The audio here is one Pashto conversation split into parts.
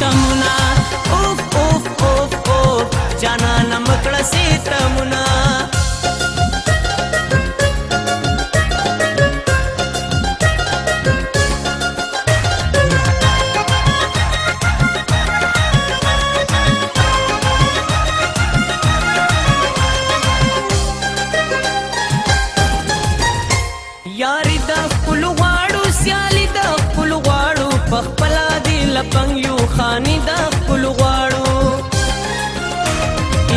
ستمونه اوف اوف اوف اوف جانانه مکړه ستمونه یاری د خپل غواړو سیالي د خپل غواړو په خپل دی لپنګ یو خاني د خپل غواړو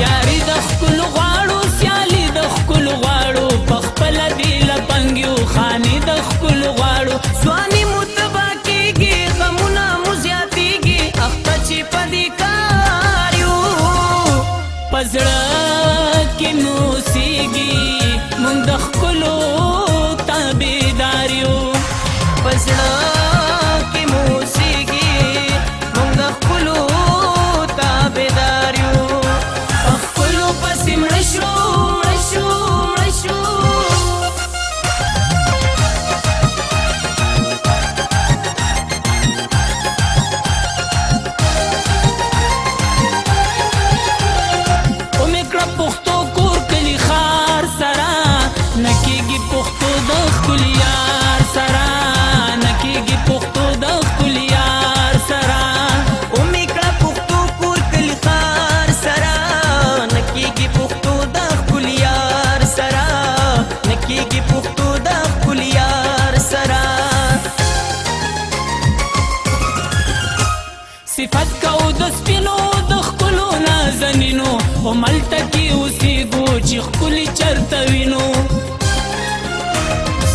یاری د خپل غواړو سیالي د خپل غواړو په خپل دی لپنګ یو خاني د خپل غواړو ځواني متبا کیږي غمونه مو زیاتیږي اخته چې پدې کار یو پزړه کې مو سیږي مونږ د خپلو تابعداریو پزړه کې مو سیږي مونږ د خپلو تابعداریو خپلو پسې مړه شو مړه شو مړه شو ومې کړه پښتو کور کلي ښار سره نه کېږي پښتو د خپل یار سره نه کېږي پښتو د خپل یار سره ومې کړه پښتو کور کلي ښار سره نه کېږي پښتو د خپل یار سره نه کېږي پښتو د خپل یار سره صفت کو د سپینو د ښکلو نازنینو هملته کې اوسېږو چې ښکلي چرته وینو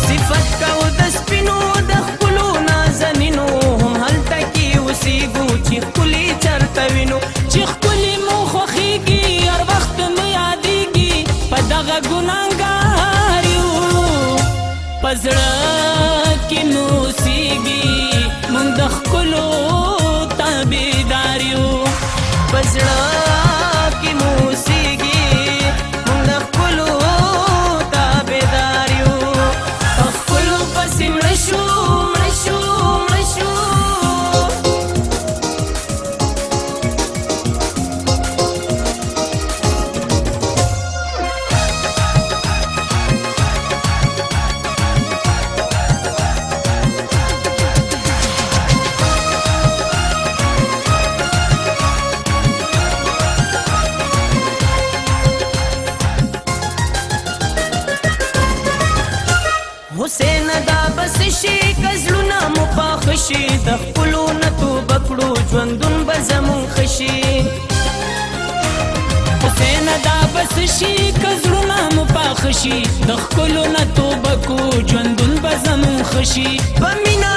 صفت کو د سپینو د ښکلو نازنینو هم هلته کې اوسېږو چې ښکلي چرته وینو چې ښکلي مو خوښېږي هر وخت مو یادېږي په دغه ګناهګار یو په زړه کې مو اوسېږي مونږ د ښکلو تابعدار یو په زړه کې مو اوسېږي مونږ د ښکلو تابعدار یو خپلو پسې مړه شو مړه شو مړه شو حسین دا بس شي کزلونه مو پاخ شي د خپلو نه توبه کړو ژوندون به زمون ښه شي حسین دا بس شي کزلونه مو پاخ شي د خپلو نه توبه کړو ژوندون به زمون ښه شي په مینا